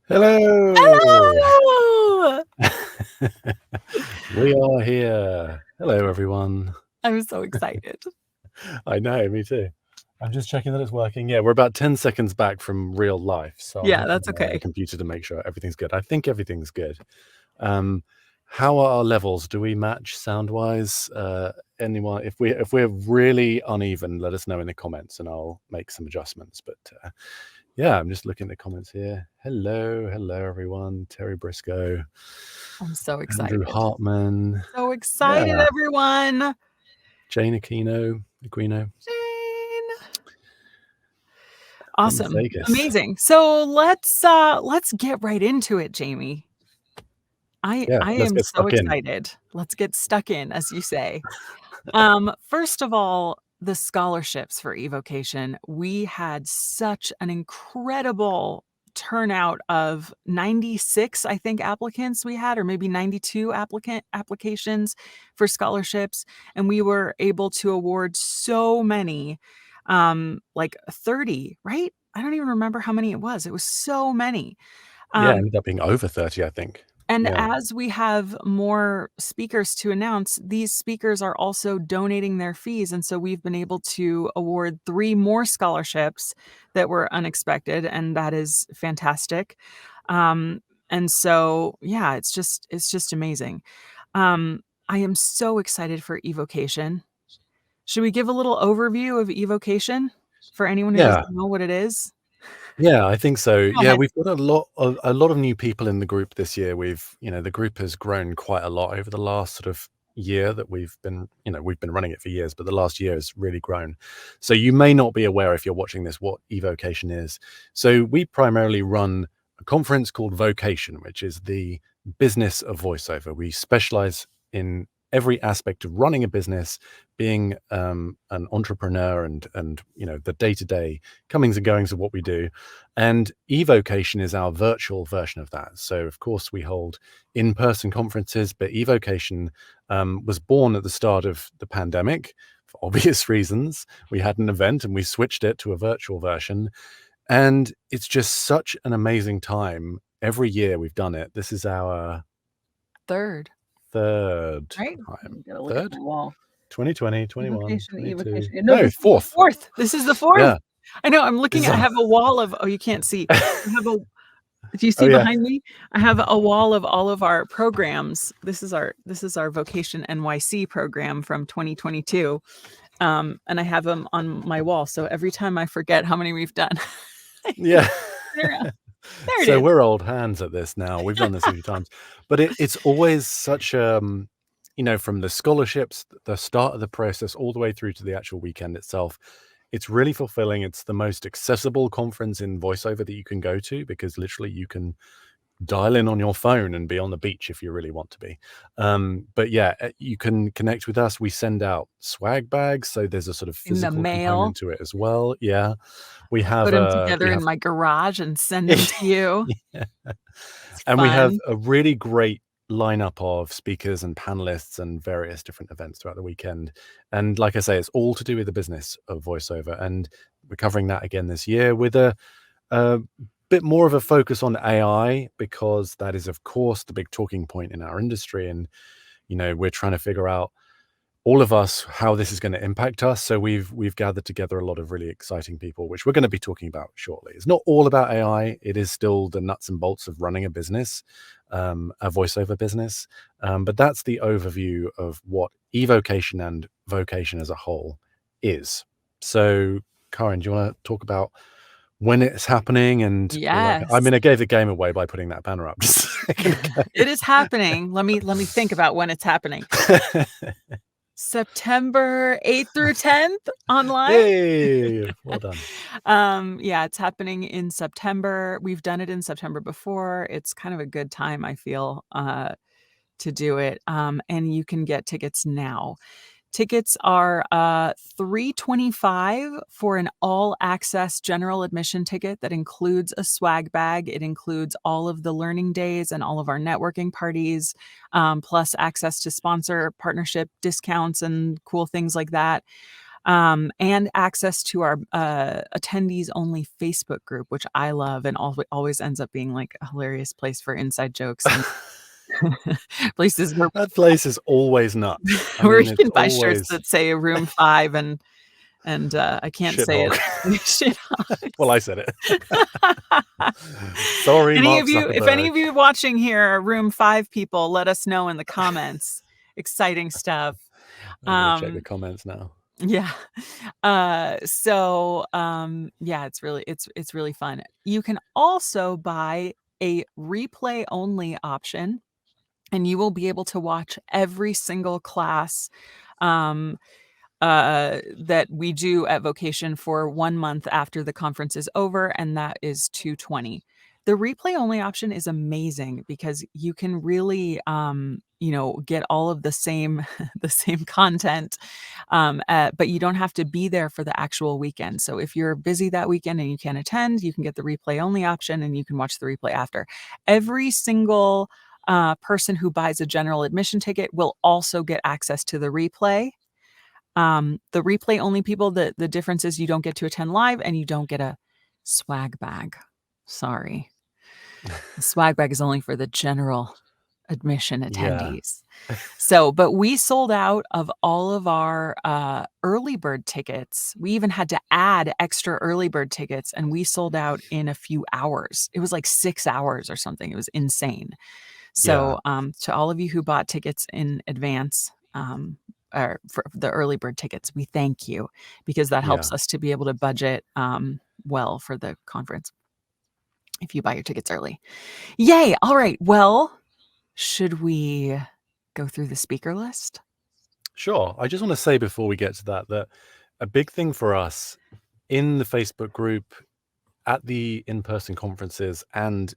Hello! Hello! We are here. Hello, everyone. I'm so excited. I know, me too. I'm just checking that it's working. Yeah, we're about 10 seconds back from real life, so I'm Yeah, looking that's at the okay. computer to make sure everything's good. I think everything's good. How are our levels? Do we match sound-wise? Anyone, if we're really uneven, let us know in the comments and I'll make some adjustments. But yeah, I'm just looking at the comments here. Hello, everyone. Terry Briscoe, I'm so Andrew excited. Hartman. So excited, Yeah, everyone. Jane Aquino. Jane. From Awesome. Vegas. Amazing. So let's get right into it, Jamie. I Yeah, I let's am get so stuck in. excited. Let's get stuck in, as you say. First of all, the scholarships for eVOcation. We had such an incredible turnout of 96, I think, applicants we had, or maybe 92 applications for scholarships, and we were able to award so many, like 30, right? I don't even remember how many it was. It was so many. Yeah, Um, ended up being over 30, I think. and Yeah. as we have more speakers to announce, these speakers are also donating their fees. And so we've been able to award 3 more scholarships that were unexpected, and that is fantastic. Um, and so, yeah, it's just amazing. I am so excited for eVOcation. Should we give a little overview of eVOcation for anyone who Yeah. doesn't know what it is? Yeah, I think so. Go Yeah, ahead. we've got a lot of new people in the group this year. The group has grown quite a lot over the last sort of year that we've been running it for years, but the last year has really grown. So you may not be aware if you're watching this what eVocation is. So we primarily run a conference called Vocation, which is the business of voiceover. We specialize in every aspect of running a business, being an entrepreneur and the day-to-day comings and goings of what we do. And eVocation is our virtual version of that. So, of course, we hold in-person conferences, but eVocation was born at the start of the pandemic for obvious reasons. We had an event and we switched it to a virtual version. And it's just such an amazing time. Every year we've done it. This is our Third, third right? time. You gotta look at Third? my wall. 2020, 21, Evocation, 22. evocation. No, No, this is the fourth. 4th. This is the 4th. Yeah. I know, I'm This looking is at I our have a wall of you can't see. I have a Do you Oh, see yeah. behind me? I have a wall of all of our programs. This is our Vocation NYC program from 2022. And I have them on my wall, so every time I forget how many we've done, Yeah. there there it So is. we're old hands at this now. We've done this a few times, but it's always such from the scholarships, the start of the process, all the way through to the actual weekend itself. It's really fulfilling. It's the most accessible conference in voiceover that you can go to because literally you can dial in on your phone and be on the beach if you really want to be. But yeah, you can connect with us. We send out swag bags, so there's a sort of In the physical mail, component to it as well. Yeah, we put have them we together in have my garage and send them to you. yeah. It's And we have fun. a really great lineup of speakers and panelists and various different events throughout the weekend. And like I say, it's all to do with the business of voiceover. And we're covering that again this year with a bit more of a focus on AI because that is, of course, the big talking point in our industry. And, we're trying to figure out all of us how this is going to impact us. So we've gathered together a lot of really exciting people, which we're going to be talking about shortly. It's not all about AI. It is still the nuts and bolts of running a business, a voiceover business. But that's the overview of what eVocation and vocation as a whole is. So, Karen, do you want to talk about when it's happening and all that? I Yes. mean, I gave the game away by putting that banner up just a second ago. It is happening. Let me think about when it's happening. September 8th through 10th online. Yay! Well done. Yeah, it's happening in September. We've done it in September before. It's kind of a good time, I feel, to do it. And you can get tickets now. Tickets are $325 for an all-access general admission ticket that includes a swag bag. It includes all of the learning days and all of our networking parties, plus access to sponsor partnership discounts and cool things like that. and access to our attendees only Facebook group, which I love and always ends up being like a hilarious place for inside jokes and places where That place is always nuts. I where mean, you it's can buy shirts always that say room 5 and I can't shit say hog. it. Shit Well, I said it. Sorry, Mark if any Zuckerberg. of you watching here are room 5 people, let us know in the comments. Exciting stuff. I'm gonna check the comments now. Yeah. Yeah, it's really fun. You can also buy a replay only option, and you will be able to watch every single class um that we do at Vocation for 1 month after the conference is over, and that is $220. The replay only option is amazing because you can really, get all of the same the same content, but you don't have to be there for the actual weekend. So if you're busy that weekend and you can't attend, you can get the replay only option and you can watch the replay after. Every single person who buys a general admission ticket will also get access to the replay. The replay only people, the difference is you don't get to attend live and you don't get a swag bag. Sorry. The swag bag is only for the general admission Yeah. attendees. So, but we sold out of all of our early bird tickets. We even had to add extra early bird tickets, and we sold out in a few hours. It was like 6 hours or something. It was insane. Yeah. So, to all of you who bought tickets in advance, or for the early bird tickets, we thank you because that Yeah. helps us to be able to budget well for the conference if you buy your tickets early. Yay! All right. Well, should we go through the speaker list? Sure. I just want to say before we get to that a big thing for us in the Facebook group, at the in-person conferences and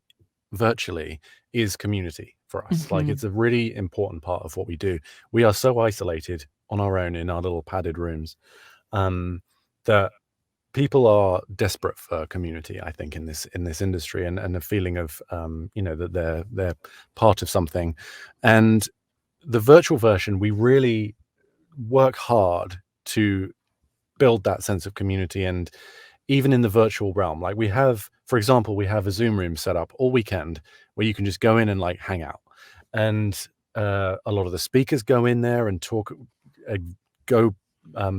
virtually, is community for us. Like, it's a really important part of what we do. We are so isolated on our own in our little padded rooms, that people are desperate for community, I think, in this industry, and a feeling of that they're part of something. And the virtual version, we really work hard to build that sense of community. And even in the virtual realm, like, we have, for example, we have a Zoom room set up all weekend where you can just go in and like hang out. And a lot of the speakers go in there and talk, go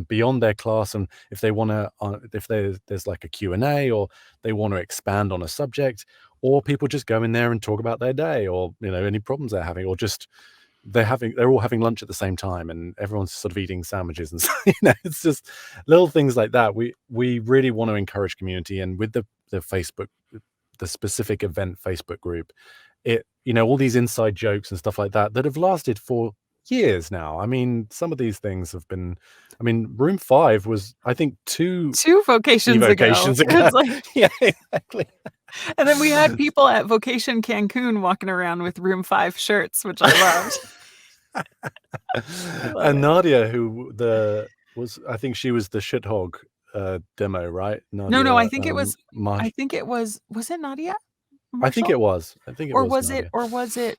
beyond their class. And if they want to, if there's like a Q&A, or they want to expand on a subject, or people just go in there and talk about their day, or any problems they're having, or just they're all having lunch at the same time and everyone's sort of eating sandwiches, and it's just little things like that. We really want to encourage community. And with the Facebook, the specific event Facebook group, all these inside jokes and stuff like that have lasted for years now. I mean, some of these things have been, room 5 was, I think, 2 vocations ago. eVOcations ago. Yeah, exactly. And then we had people at Vocation Cancun walking around with room 5 shirts, which I loved. And Nadia, who I think she was the shit hog demo, right? Nadia, no, I think it was. Marsh. I think it was. Was it Nadia? I think it was. Or was Nadia.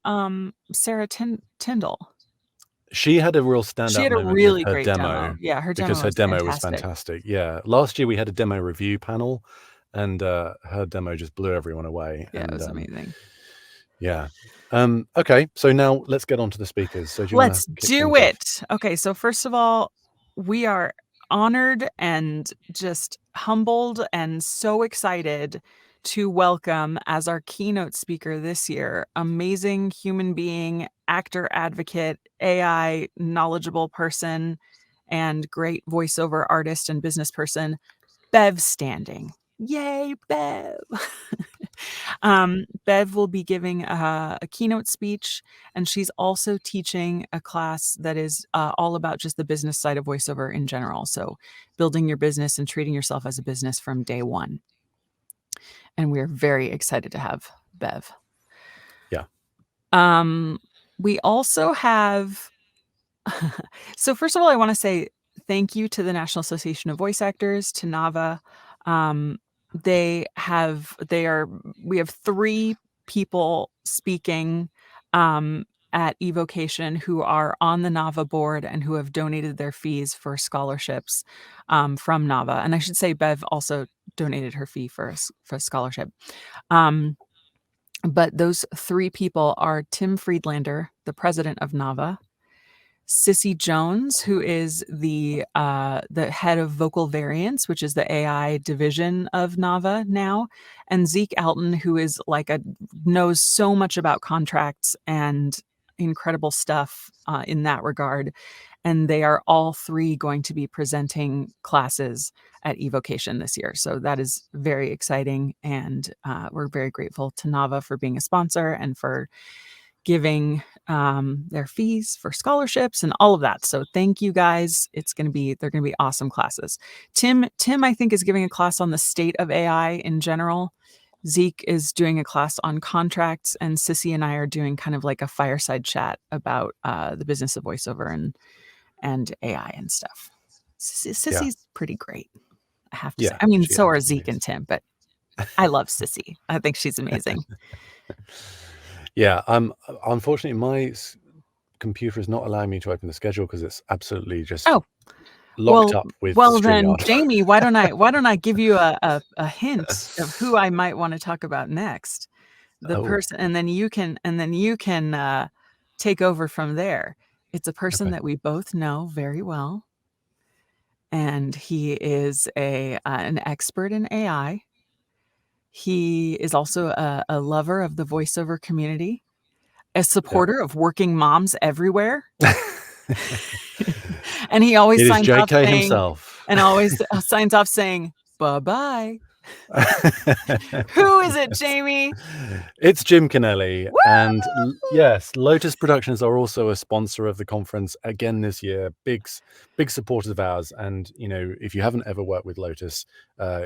it Sarah Tyndall? She had a real She standout had a moment really with her great demo. Yeah, her demo because her was demo was fantastic. fantastic. Yeah, last year we had a demo review panel, and her demo just blew everyone away. Yeah, and it was amazing. Yeah. Okay, so now let's get on to the speakers. So do you want to kick do things it. off? Okay, so first of all, we are honored and just humbled and so excited to welcome as our keynote speaker this year, amazing human being, actor advocate, AI knowledgeable person, and great voiceover artist and business person, Bev Standing. Yay, Bev. Bev will be giving a keynote speech, and she's also teaching a class that is all about just the business side of voiceover in general. So building your business and treating yourself as a business from day one. And we're very excited to have Bev. Yeah. We also have, so first of all, I want to say thank you to the National Association of Voice Actors, to NAVA. We have 3 people speaking at eVOcation who are on the NAVA board and who have donated their fees for scholarships from NAVA. And I should say Bev also donated her fee for a scholarship. But those three people are Tim Friedlander, the president of NAVA, Sissy Jones, who is the head of Vocal Variants, which is the AI division of NAVA now, and Zeke Alton, who is knows so much about contracts and incredible stuff in that regard. And they are all three going to be presenting classes at eVOcation this year. So that is very exciting. And we're very grateful to NAVA for being a sponsor and for giving their fees for scholarships and all of that. So thank you guys. They're going to be awesome classes. Tim, I think, is giving a class on the state of AI in general. Zeke is doing a class on contracts, and Sissy and I are doing kind of like a fireside chat about the business of voiceover and AI and stuff. Sissy's pretty great, I have to say. I mean, so are Zeke and Tim, but I love Sissy. I think she's amazing. Yeah, unfortunately, my computer is not allowing me to open the schedule because it's absolutely just locked up with StreamYard. Then, Jamie, why don't I give you a hint of who I might want to talk about next? The person, and then you can take over from there. It's a person that we both know very well, and he is an expert in AI. He is also a lover of the voiceover community, a supporter of working moms everywhere. And he always signs off saying, himself. And always signs off saying, bye-bye. Who is it, Jamie? It's Jim Kennelly. Woo! And yes, Lotus Productions are also a sponsor of the conference again this year. Big supporters of ours. And, you know, if you haven't ever worked with Lotus,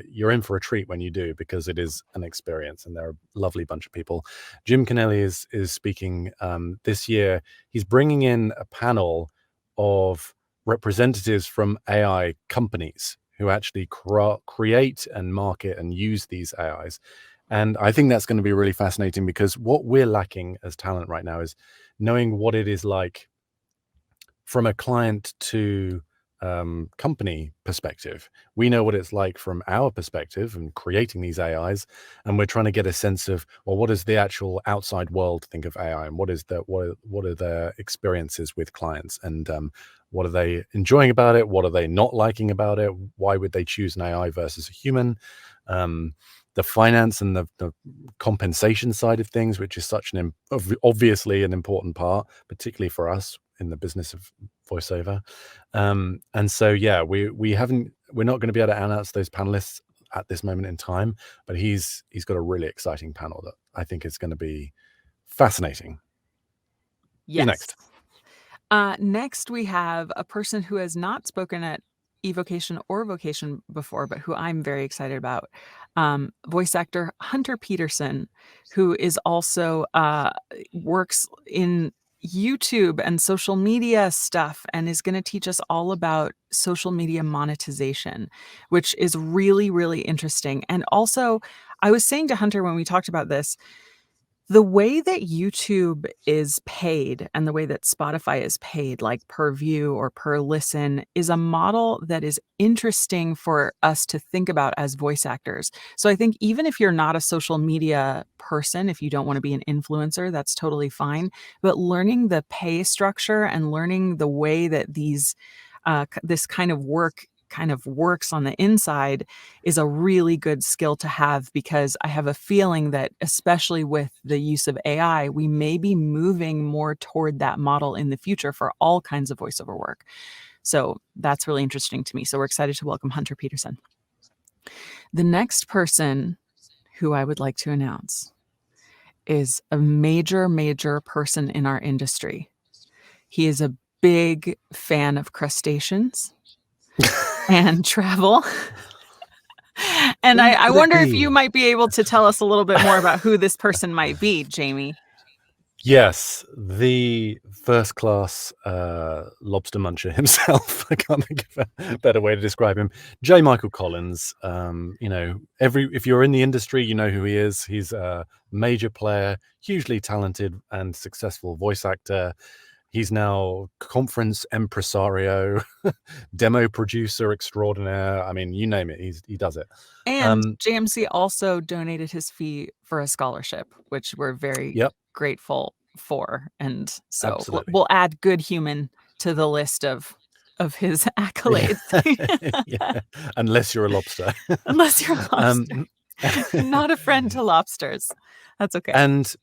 you're in for a treat when you do, because it is an experience and they're a lovely bunch of people. Jim Kennelly is speaking this year. He's bringing in a panel of representatives from AI companies who actually create and market and use these AIs. And I think that's going to be really fascinating, because what we're lacking as talent right now is knowing what it is like from a client to company perspective. We know what it's like from our perspective and creating these AIs, and we're trying to get a sense of, well, what does the actual outside world think of AI, and what are their experiences with clients, and what are they enjoying about it? What are they not liking about it? Why would they choose an AI versus a human? The finance and the compensation side of things, which is such obviously an important part, particularly for us in the business of voiceover. And so, yeah, we're not going to be able to announce those panelists at this moment in time, but he's got a really exciting panel that I think is going to be fascinating. Yes. Who's next? Next, we have a person who has not spoken at eVOcation or VOcation before, but who I'm very excited about. Voice actor Hunter Peterson, who is also works in YouTube and social media stuff, and is going to teach us all about social media monetization, which is really, really interesting. And also, I was saying to Hunter when we talked about this, the way that YouTube is paid and the way that Spotify is paid, like per view or per listen, is a model that is interesting for us to think about as voice actors. So I think even if you're not a social media person, if you don't want to be an influencer, that's totally fine. But learning the pay structure and learning the way that this kind of works on the inside is a really good skill to have, because I have a feeling that, especially with the use of AI, we may be moving more toward that model in the future for all kinds of voiceover work. So that's really interesting to me. So we're excited to welcome Hunter Peterson. The next person who I would like to announce is a major, major person in our industry. He is a big fan of crustaceans and travel. And I wonder if you might be able to tell us a little bit more about who this person might be, Jamie. Yes, the first class lobster muncher himself. I can't think of a better way to describe him. J. Michael Collins. If you're in the industry, you know who he is. He's a major player, hugely talented and successful voice actor. He's now conference impresario, demo producer extraordinaire. I mean, you name it, he does it. And Um, JMC also donated his fee for a scholarship, which we're very yep, grateful for, and so absolutely. we'll add good human to the list of his Yeah, accolades. yeah, unless you're a lobster. Unless you're a lobster. Um, Not a friend to lobsters. That's okay. and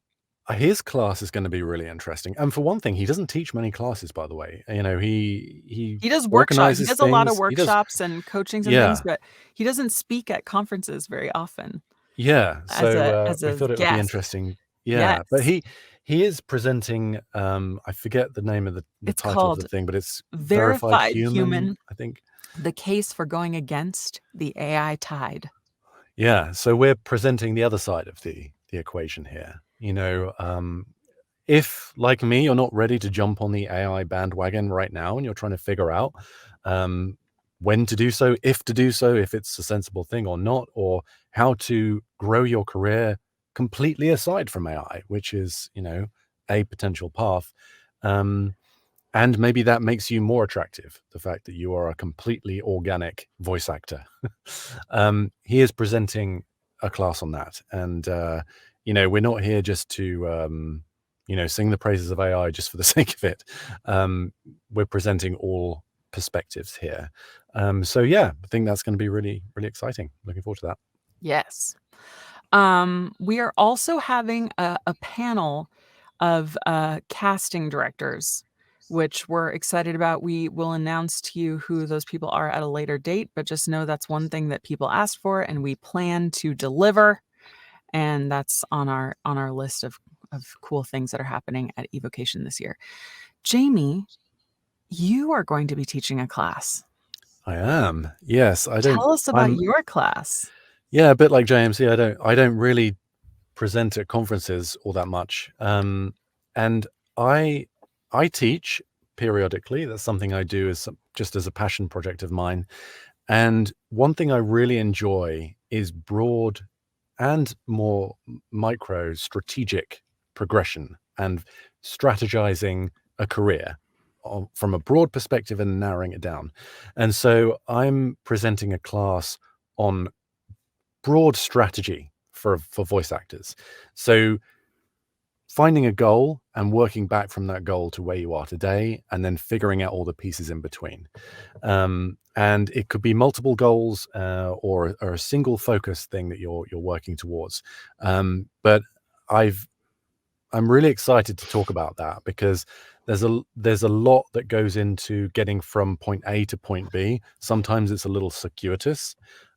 his class is gonna be really interesting, and for one thing, he doesn't teach many classes, by the way. He He does he organizes does a lot of things. He does. workshops and coachings and things, Yeah, but he doesn't speak at conferences very often yeah, as so, we a thought it would be guest. interesting. Yeah, but Yes. he is presenting, I forget the name of the It's title of the called thing, but it's Verified Verified Human, Human: I think. The Case for Going Against the AI Tide. Yeah, so we're presenting the other side of the equation here. If, like me, you're not ready to jump on the AI bandwagon right now and you're trying to figure out um, when to do so, if to do so, if it's a sensible thing or not, or how to grow your career completely aside from AI, which is, a potential path. Um, and maybe that makes you more attractive, the fact that you are a completely organic voice actor. He is presenting a class on that. And, we're not here just to, sing the praises of AI just for the sake of it. We're presenting all perspectives here. So, yeah, I think that's going to be really, really exciting. Looking forward to that. Yes. We are also having a panel of casting directors, which we're excited about. We will announce to you who those people are at a later date, but just know that's one thing that people asked for, and we plan to deliver. And that's on our list of cool things that are happening at eVOcation this year. Jamie, you are going to be teaching a class. I am. Yes, Tell us about I'm, your class. yeah, a bit like JMC. I don't really present at conferences all that much. And I I teach periodically. That's something I do just as a passion project of mine. And one thing I really enjoy is broad and more micro strategic progression and strategizing a career from a broad perspective and narrowing it down. And so I'm presenting a class on broad strategy for voice actors. So finding a goal and working back from that goal to where you are today, and then figuring out all the pieces in between. And it could be multiple goals or a single focus thing that you're working towards. But I've I'm really excited to talk about that because there's a lot that goes into getting from point A to point B. Sometimes it's a little circuitous,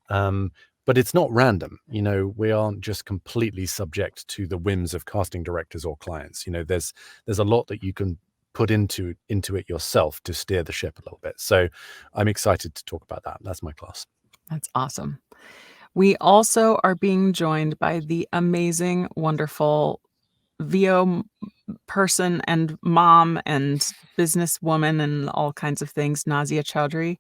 um, but it's not random. We aren't just completely subject to the whims of casting directors or clients. There's a lot that you can put into it yourself to steer the ship a little bit. So I'm excited to talk about that. That's my class. That's awesome. We also are being joined by the amazing, wonderful VO person and mom and businesswoman and all kinds of things, Nazia Chowdhury.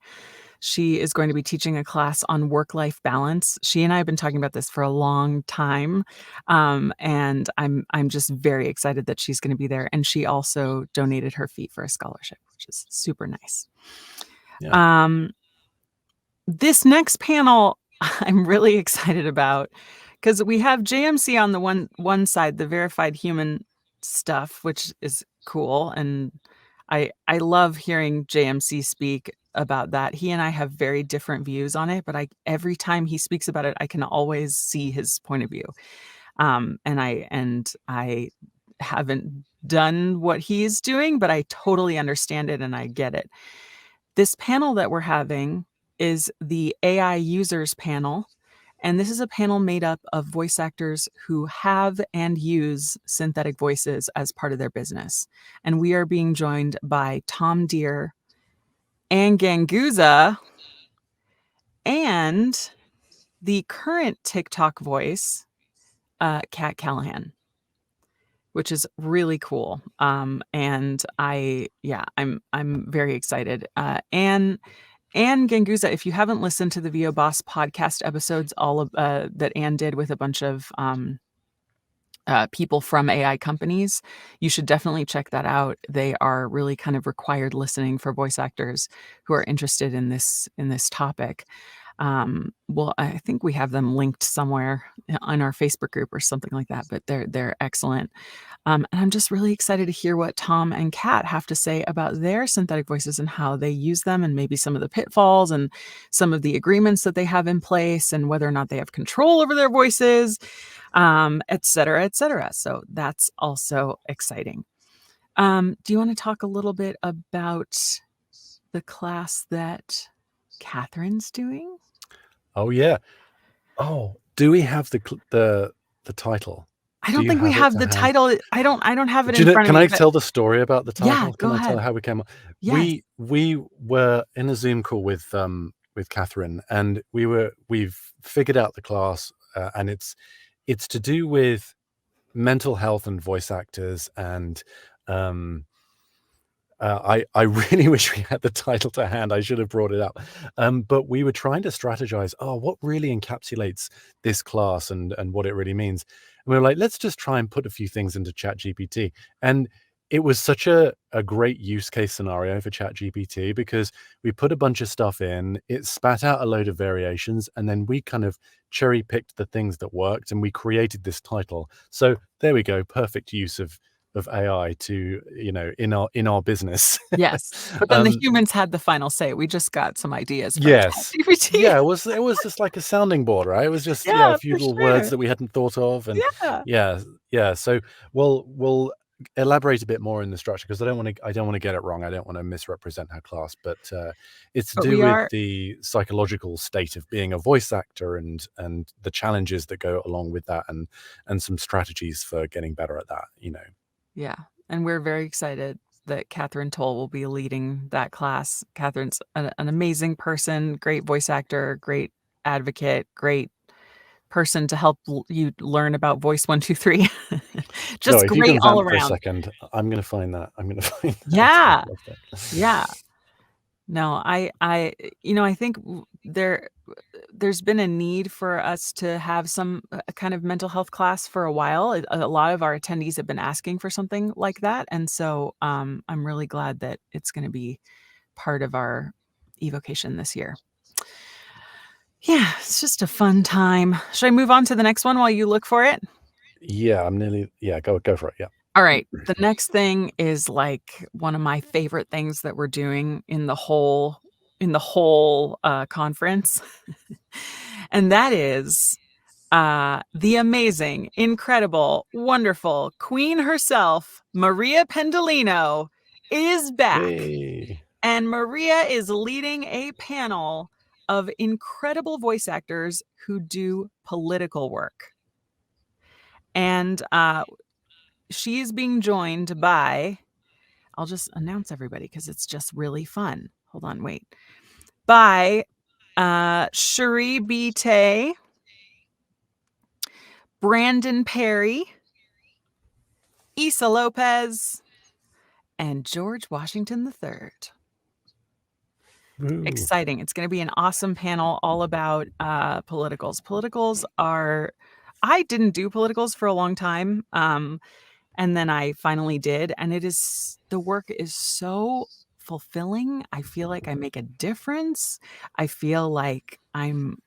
She is going to be teaching a class on work-life balance. She and I have been talking about this for a long time, and I'm just very excited that she's gonna be there, and she also donated her fee for a scholarship, which is super nice. Yeah. Um, this next panel I'm really excited about because we have JMC on the one side, the verified human stuff, which is cool, and I love hearing JMC speak about that. He and I have very different views on it, but every time he speaks about it, I can always see his point of view. And I haven't done what he's doing, but I totally understand it and I get it. This panel that we're having is the AI users panel. And this is a panel made up of voice actors who have and use synthetic voices as part of their business. And we are being joined by Tom Deere and Ganguza and the current TikTok voice, Kat Callahan. which is really cool. And I'm very excited. Anne Ganguza, if you haven't listened to the VO Boss podcast episodes, all of that Anne did with a bunch of people from AI companies, you should definitely check that out. They are really kind of required listening for voice actors who are interested in this topic. Well, I think we have them linked somewhere on our Facebook group or something like that, but they're excellent. And I'm just really excited to hear what Tom and Kat have to say about their synthetic voices and how they use them, and maybe some of the pitfalls and some of the agreements that they have in place, and whether or not they have control over their voices, et cetera, et cetera. So that's also exciting. Do you want to talk a little bit about the class that Catherine's doing? Oh yeah. Oh, do we have the title? I Do don't you think we have it have to the hand? title. I don't have it Do you in know, front of can me, I but tell the story about the yeah, title? go Can I tell ahead. how we came up? Yes. We were in a Zoom call with Catherine, and we've figured out the class, and it's to do with mental health and voice actors, and I really wish we had the title to hand. I should have brought it up. But we were trying to strategize, what really encapsulates this class and what it really means. And we were like, let's just try and put a few things into ChatGPT. And it was such a great use case scenario for ChatGPT, because we put a bunch of stuff in, it spat out a load of variations, and then we kind of cherry picked the things that worked, and we created this title. So there we go. Perfect use of AI to, in our business. Yes. But then the humans had the final say. We just got some ideas from Yes. ChatGPT. Yeah, it was just like a sounding board, right? It was just, a Yeah, few for little words sure. that we hadn't thought of, and Yeah. yeah. So we'll elaborate a bit more in the structure, because I don't want to get it wrong. I don't want to misrepresent her class, but it's to But do we with are the psychological state of being a voice actor, and the challenges that go along with that, and some strategies for getting better at that, Yeah. And we're very excited that Catherine Toll will be leading that class. Catherine's an amazing person, great voice actor, great advocate, great person to help you learn about voice 123. No, Just if you great can all vamp for a around. second, I'm gonna find that. I'm gonna find that. I Yeah. love that. Yeah. No, I think there's been a need for us to have some kind of mental health class for a while. A lot of our attendees have been asking for something like that, and so I'm really glad that it's going to be part of our eVOcation this year. Yeah, it's just a fun time. Should I move on to the next one while you look for it? Yeah, I'm nearly. Yeah, go for it. Yeah. All right. The next thing is like one of my favorite things that we're doing in the whole conference. And that is the amazing, incredible, wonderful Queen herself, Maria Pendolino, is back. Hey. And Maria is leading a panel of incredible voice actors who do political work. And she's being joined by, I'll just announce everybody because it's just really fun. Hold on, wait. By Cherie B. Tay, Brandon Perry, Issa Lopez, and George Washington III. Woo. Exciting. It's going to be an awesome panel all about politicals. I didn't do politicals for a long time. And then I finally did. And the work is so fulfilling. I feel like I make a difference. I feel like I'm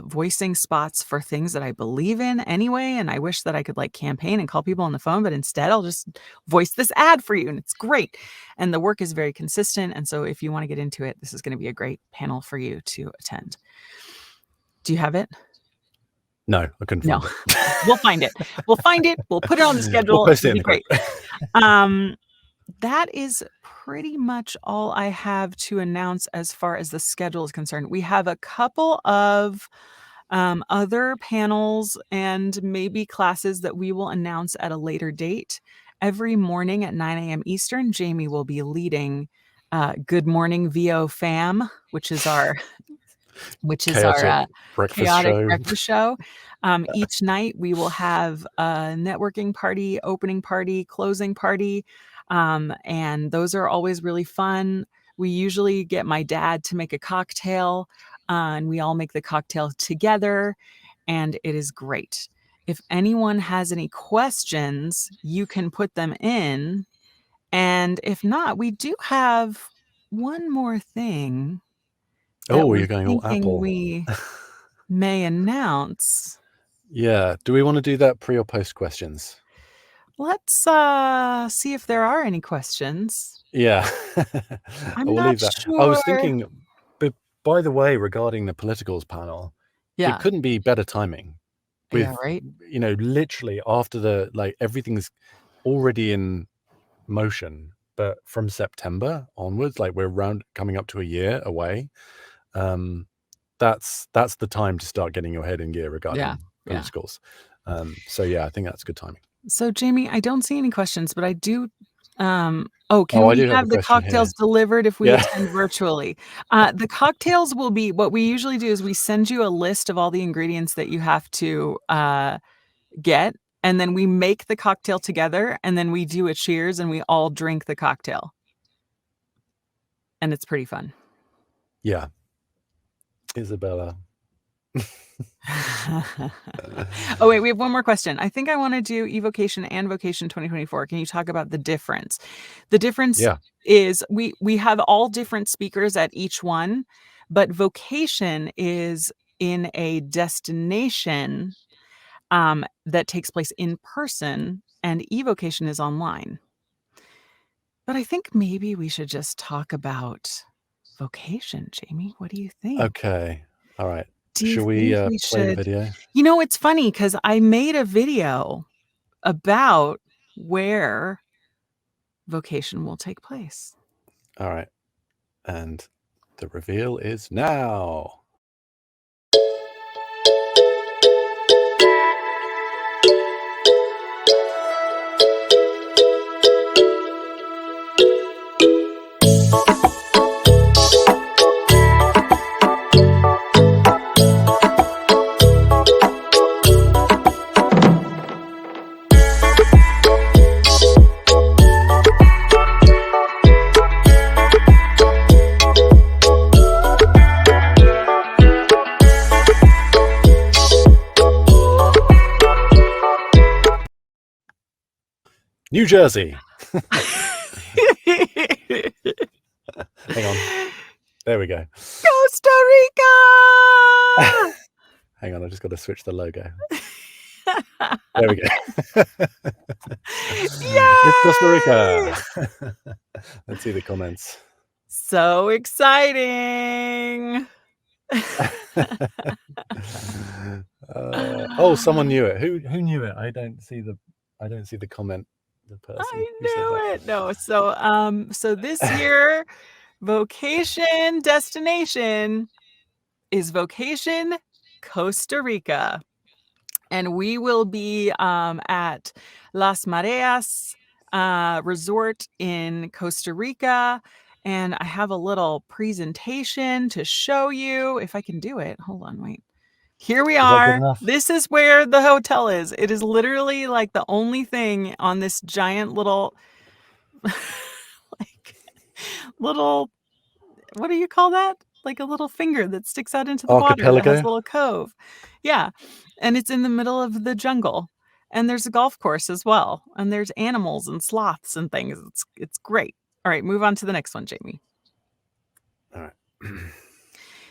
voicing spots for things that I believe in anyway. And I wish that I could like campaign and call people on the phone, but instead I'll just voice this ad for you. And it's great. And the work is very consistent. And so if you want to get into it, this is going to be a great panel for you to attend. Do you have it? No, I couldn't find it. We'll find it. We'll find it. We'll put it on the schedule. We'll post it It'll in be the group. great. That is pretty much all I have to announce as far as the schedule is concerned. We have a couple of other panels and maybe classes that we will announce at a later date. Every morning at 9 a.m. Eastern, Jamie will be leading Good Morning VO Fam, which is our which is our Chaotic breakfast chaotic show. breakfast show. Each night we will have a networking party, opening party, closing party, and those are always really fun. We usually get my dad to make a cocktail, and we all make the cocktail together, and it is great. If anyone has any questions, you can put them in, and if not, we do have one more thing that Oh, we're you're going all thinking Apple. we may announce. Yeah. Do we want to do that pre or post questions? Let's see if there are any questions. Yeah. I'm We'll not leave that. I was sure. thinking, but by the way, regarding the politicals panel, it Yeah. couldn't be better timing Yeah, with, right? literally after everything's already in motion, but from September onwards, like we're coming up to a year away. Um, that's the time to start getting your head in gear Yeah, regarding yeah. politicals. So yeah, I think that's good timing. So, Jamie, I don't see any questions, but I do can Oh, I we do have a have the question here. cocktails delivered if we Yeah. attend virtually? The cocktails will be what we usually do is we send you a list of all the ingredients that you have to, get, and then we make the cocktail together, and then we do a cheers, and we all drink the cocktail. And it's pretty fun. Yeah. Isabella. Oh, wait, we have one more question. I think I wanna do eVOcation and VOcation 2024. Can you talk about the difference? The difference Yeah. is we have all different speakers at each one, but VOcation is in a destination, that takes place in person, and eVOcation is online. But I think maybe we should just talk about vocation, Jamie. What do you think? Okay. All right. Do you Shall we think we play the should video? It's funny because I made a video about where vocation will take place. All right. And the reveal is now. New Jersey. Hang on. There we go. Costa Rica! Hang on, I just got to switch the logo. There we go. It's Costa Rica. Let's see the comments. So exciting. Oh, someone knew it. Who knew it? I don't see the comment. The person I who said knew that. it. No, so this year, VOcation Destination is VOcation Costa Rica. And we will be at Las Mareas Resort in Costa Rica. And I have a little presentation to show you if I can do it. Hold on, wait. Here we Is that good are. enough? This is where the hotel is. It is literally like the only thing on this giant little, like, little, what do you call that? Like a little finger that sticks out into the water that has a Archipelago. little cove. Yeah. And it's in the middle of the jungle. And there's a golf course as well. And there's animals and sloths and things. It's great. All right, move on to the next one, Jamie. All right.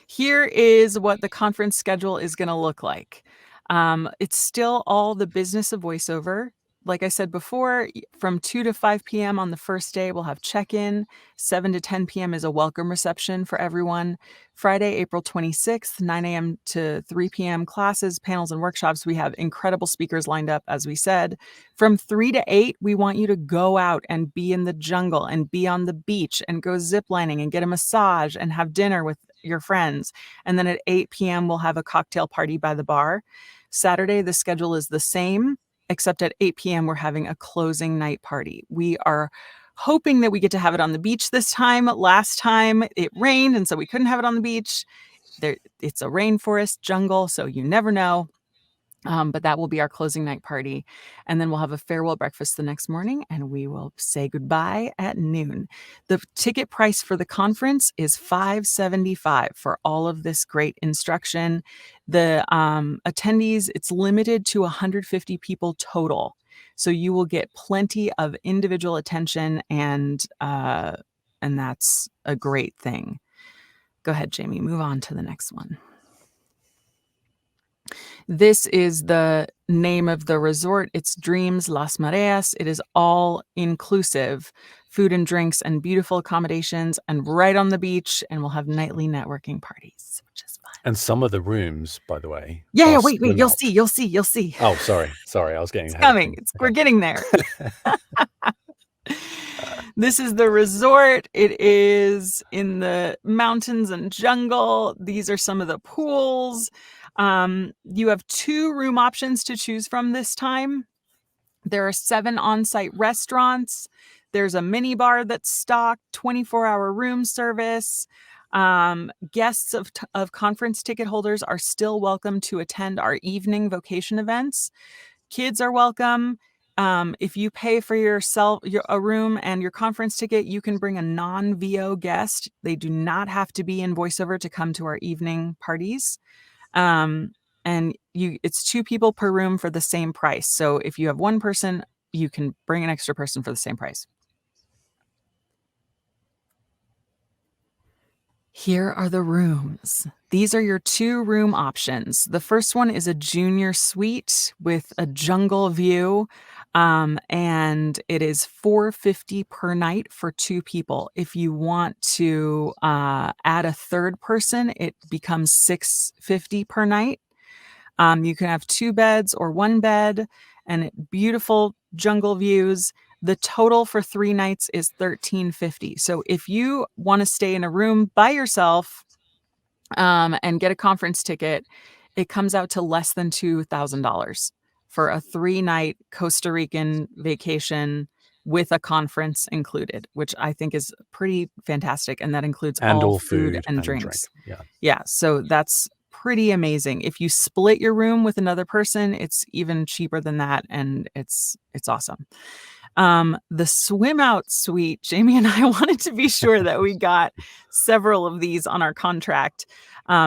Here is what the conference schedule is going to look like. It's still all the business of voiceover. Like I said before, from 2 to 5 p.m. on the first day, we'll have check-in. 7 to 10 p.m. is a welcome reception for everyone. Friday, April 26th, 9 a.m. to 3 p.m. classes, panels, and workshops. We have incredible speakers lined up, as we said. From 3 to 8, we want you to go out and be in the jungle and be on the beach and go ziplining and get a massage and have dinner with your friends. And then at 8 p.m., we'll have a cocktail party by the bar. Saturday, the schedule is the same, except at 8 p.m., we're having a closing night party. We are hoping that we get to have it on the beach this time. Last time it rained, and so we couldn't have it on the beach. It's a rainforest jungle, so you never know. But that will be our closing night party. And then we'll have a farewell breakfast the next morning, and we will say goodbye at noon. The ticket price for the conference is $575 for all of this great instruction. The attendees, it's limited to 150 people total. So you will get plenty of individual attention, and that's a great thing. Go ahead, Jamie, move on to the next one. This is the name of the resort. It's Dreams Las Mareas. It is all inclusive, food and drinks and beautiful accommodations, and right on the beach. And we'll have nightly networking parties, which is fun. And some of the rooms, by the way. Yeah. Wait. You'll see. Oh, sorry. I was getting ahead coming. of things. We're getting there. This is the resort. It is in the mountains and jungle. These are some of the pools. You have 2 room options to choose from this time. There are 7 on-site restaurants. There's a mini bar that's stocked, 24-hour room service. Guests of conference ticket holders are still welcome to attend our evening vocation events. Kids are welcome. If you pay for a room and your conference ticket, you can bring a non-VO guest. They do not have to be in voiceover to come to our evening parties. And it's 2 people per room for the same price. So if you have 1 person, you can bring an extra person for the same price. Here are the rooms. These are your 2 room options. The first one is a junior suite with a jungle view. And it is $450 per night for 2 people. If you want to add a 3rd person, it becomes $650 per night. You can have 2 beds or 1 bed, and beautiful jungle views. The total for 3 nights is $1,350. So if you want to stay in a room by yourself and get a conference ticket, it comes out to less than $2,000 for a 3-night Costa Rican vacation with a conference included, which I think is pretty fantastic. And that includes all food and drinks. Yeah. So that's pretty amazing. If you split your room with another person, it's even cheaper than that. And it's awesome. The swim out suite, Jamie and I wanted to be sure that we got several of these on our contract.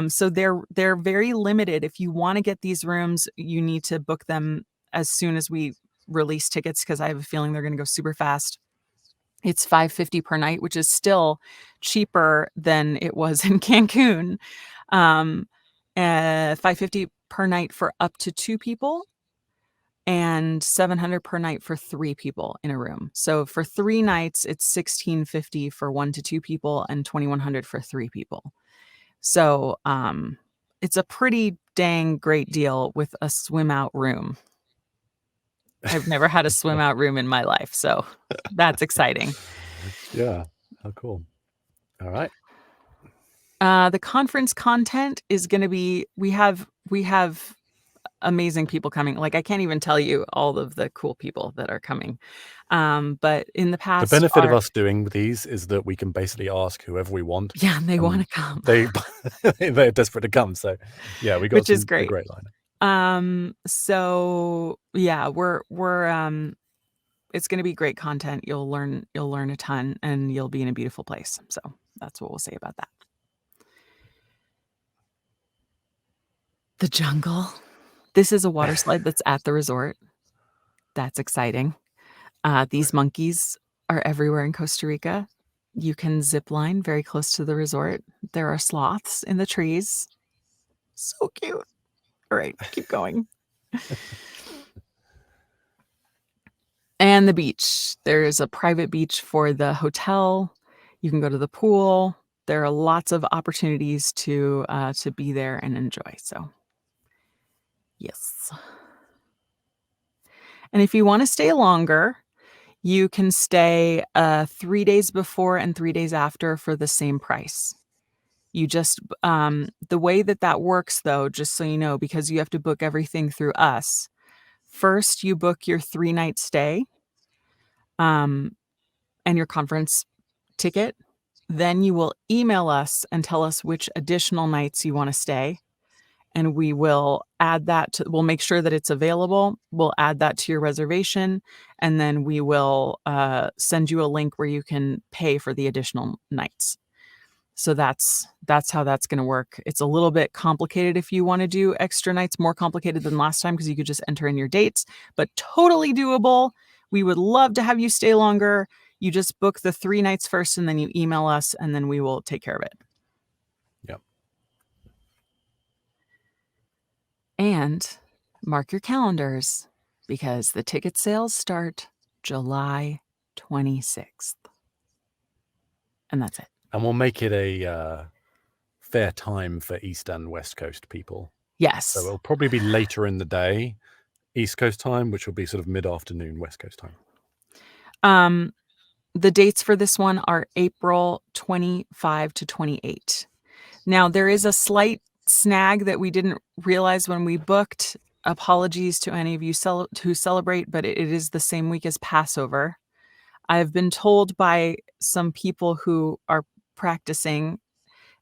So they're very limited. If you want to get these rooms, you need to book them as soon as we release tickets, because I have a feeling they're going to go super fast. It's $550 per night, which is still cheaper than it was in Cancun. $550 per night for up to 2 people, and $700 per night for 3 people in a room. So for 3 nights, it's $1,650 for 1 to 2 people and $2,100 for 3 people. So it's a pretty dang great deal with a swim out room. I've never had a swim out room in my life, so that's exciting. Yeah. How cool. All right. The conference content is going to be, we have amazing people coming. Like, I can't even tell you all of the cool people that are coming. But in the past, the benefit of us doing these is that we can basically ask whoever we want. Yeah, and they want to come. They're desperate to come. So yeah, we got which is great. A great lineup. So yeah, we're it's going to be great content. You'll learn a ton, and you'll be in a beautiful place. So that's what we'll say about that. The jungle. This is a water slide that's at the resort. That's exciting. These monkeys are everywhere in Costa Rica. You can zip line very close to the resort. There are sloths in the trees. So cute. All right, keep going. And the beach. There's a private beach for the hotel. You can go to the pool. There are lots of opportunities to be there and enjoy. So, yes. And if you want to stay longer, you can stay 3 days before and 3 days after for the same price. You just, the way that works, though, just so you know, because you have to book everything through us. First, you book your 3-night stay and your conference ticket. Then you will email us and tell us which additional nights you want to stay. And we will add that we'll make sure that it's available. We'll add that to your reservation. And then we will send you a link where you can pay for the additional nights. So that's how that's going to work. It's a little bit complicated if you want to do extra nights, more complicated than last time because you could just enter in your dates, but totally doable. We would love to have you stay longer. You just book the 3 nights first and then you email us and then we will take care of it. Yep. And mark your calendars because the ticket sales start July 26th. And that's it. And we'll make it a fair time for East and West Coast people. Yes. So it'll probably be later in the day, East Coast time, which will be sort of mid-afternoon, West Coast time. The dates for this one are April 25 to 28. Now, there is a slight snag that we didn't realize when we booked. Apologies to any of you who celebrate, but it is the same week as Passover. I've been told by some people who are practicing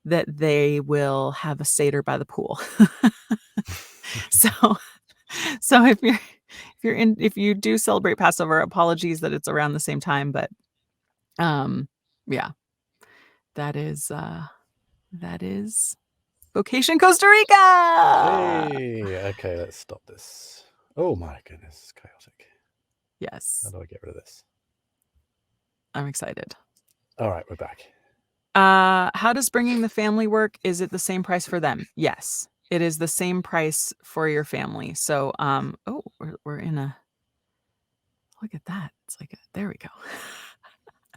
that they will have a Seder by the pool. So if you do celebrate Passover, apologies that it's around the same time, but yeah, that is VOcation Costa Rica. Hey, okay, let's stop this. Oh my goodness, it's chaotic. Yes. How do I get rid of this? I'm excited. All right, we're back. How does bringing the family work? Is it the same price for them? Yes, it is the same price for your family. So, oh, we're in a, look at that. It's like, there we go.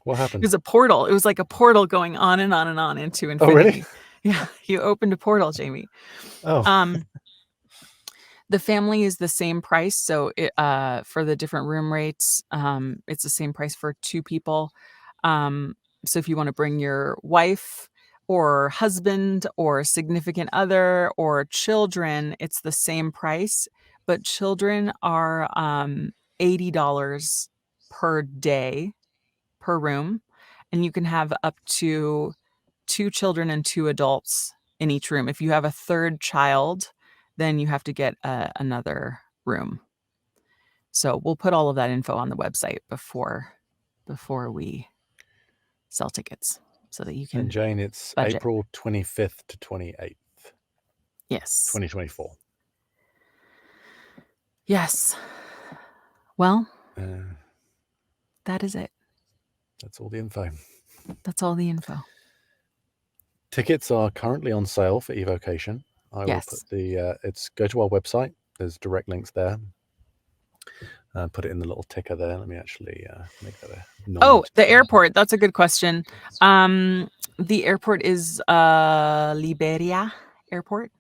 What happened? It was a portal. It was like a portal going on and on and on into infinity. Oh, really? Yeah. You opened a portal, Jamie. Oh. The family is the same price. So for the different room rates, it's the same price for 2 people. So if you want to bring your wife or husband or significant other or children, it's the same price. But children are $80 per day per room. And you can have up to 2 children and 2 adults in each room. If you have a 3rd child, then you have to get another room. So we'll put all of that info on the website before we sell tickets so that you can. And Jane, it's budget. April 25th to 28th. Yes. 2024. Yes. Well, that is it. That's all the info. That's all the info. Tickets are currently on sale for eVOcation. I will put go to our website. There's direct links there. Put it in the little ticker there. Let me actually make that a the airport. That's a good question. The airport is Liberia Airport,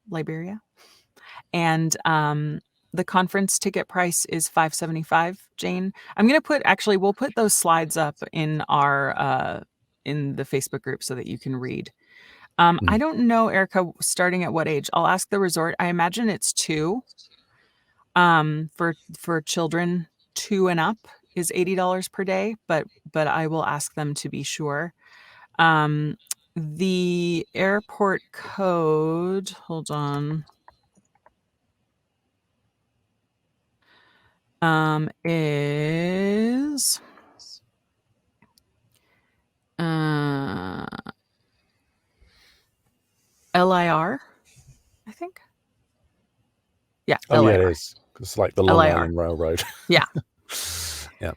Liberia. And the conference ticket price is $575, Jane. I'm going to we'll put those slides up in our in the Facebook group so that you can read. I don't know, Erica, starting at what age. I'll ask the resort. I imagine it's 2. For children 2 and up is $80 per day, but I will ask them to be sure. The airport code, hold on. Is LIR, I think. Yeah. Oh, LIR. yeah, it is. It's like the Long Island Railroad. Yeah. Yeah.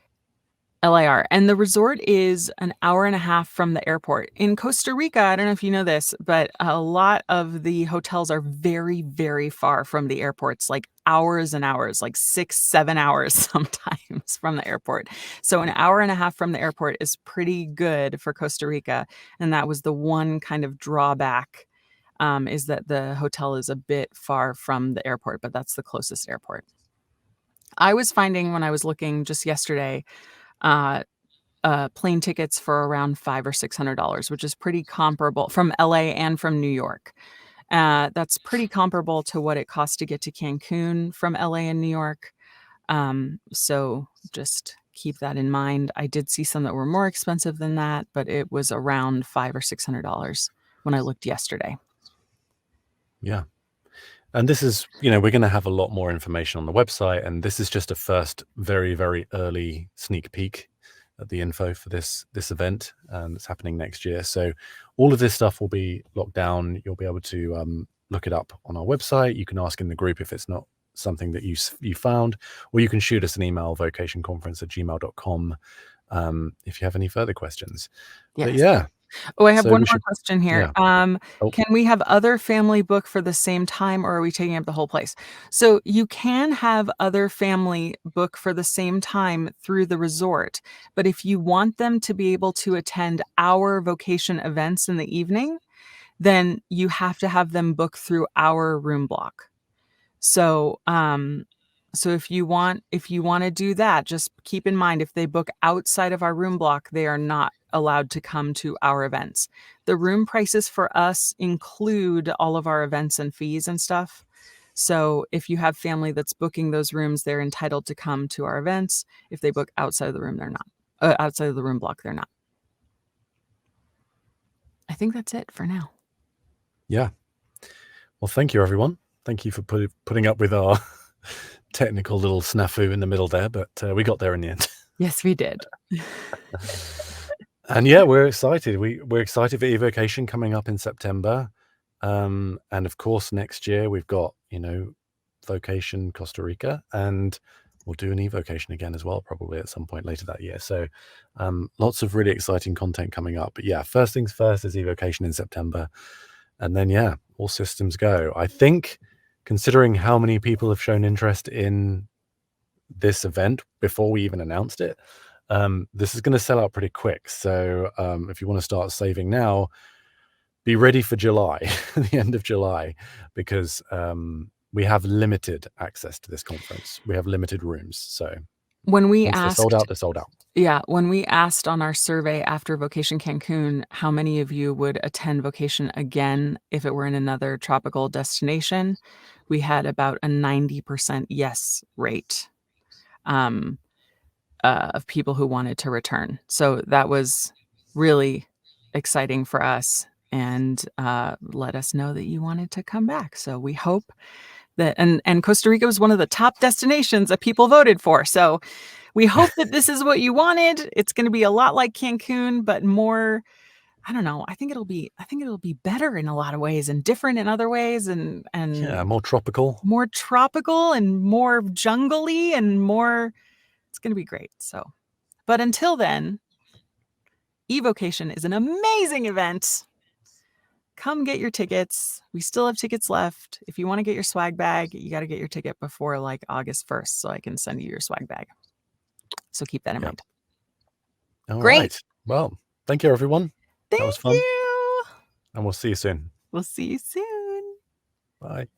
LIR. And the resort is an hour and a half from the airport. In Costa Rica, I don't know if you know this, but a lot of the hotels are very, very far from the airports, like hours and hours, like 6-7 hours sometimes from the airport. So an hour and a half from the airport is pretty good for Costa Rica. And that was the one kind of drawback, is that the hotel is a bit far from the airport, but that's the closest airport. I was finding when I was looking just yesterday, plane tickets for around $500 or $600, which is pretty comparable from LA and from New York. That's pretty comparable to what it costs to get to Cancun from LA and New York. So just keep that in mind. I did see some that were more expensive than that, but it was around $500 or $600 when I looked yesterday. Yeah. And this is, we're going to have a lot more information on the website. And this is just a first very, very early sneak peek at the info for this event that's happening next year. So all of this stuff will be locked down. You'll be able to look it up on our website. You can ask in the group if it's not something that you found, or you can shoot us an email, vocationconference@gmail.com, if you have any further questions. Yes. But yeah. Oh, I have So one we more should, question here. yeah. Can we have other family book for the same time, or are we taking up the whole place? So you can have other family book for the same time through the resort, but if you want them to be able to attend our vocation events in the evening, then you have to have them book through our room block. So, so if you want to do that, just keep in mind, if they book outside of our room block, they are not allowed to come to our events. The room prices for us include all of our events and fees and stuff. So if you have family that's booking those rooms, they're entitled to come to our events. If they book outside of the room, they're not. Outside of the room block, they're not. I think that's it for now. Yeah. Well, thank you, everyone. Thank you for putting up with our technical little snafu in the middle there, but we got there in the end. Yes, we did. And yeah, we're excited. We're excited for eVOcation coming up in September. And of course, next year we've got, Vocation Costa Rica, and we'll do an eVOcation again as well, probably at some point later that year. So lots of really exciting content coming up. But yeah, first things first is eVOcation in September. And then, yeah, all systems go. I think, considering how many people have shown interest in this event before we even announced it, this is going to sell out pretty quick. So if you want to start saving now, be ready for July, the end of July, because we have limited access to this conference. We have limited rooms. So when we once they're sold out, they're sold out. Yeah, when we asked on our survey after Vocation Cancun how many of you would attend Vocation again if it were in another tropical destination, we had about a 90% yes rate of people who wanted to return. So that was really exciting for us, and let us know that you wanted to come back. So we hope that, and Costa Rica was one of the top destinations that people voted for. So we hope that this is what you wanted. It's going to be a lot like Cancun, but more, I don't know. I think it'll be better in a lot of ways and different in other ways, and yeah, more tropical and more jungly and more. It's going to be great. So, but until then, eVOcation is an amazing event. Come get your tickets. We still have tickets left. If you want to get your swag bag, you got to get your ticket before like August 1st so I can send you your swag bag. So keep that in mind. All Great. right. Well, thank you, everyone. That was fun. Thank you. And we'll see you soon. We'll see you soon. Bye.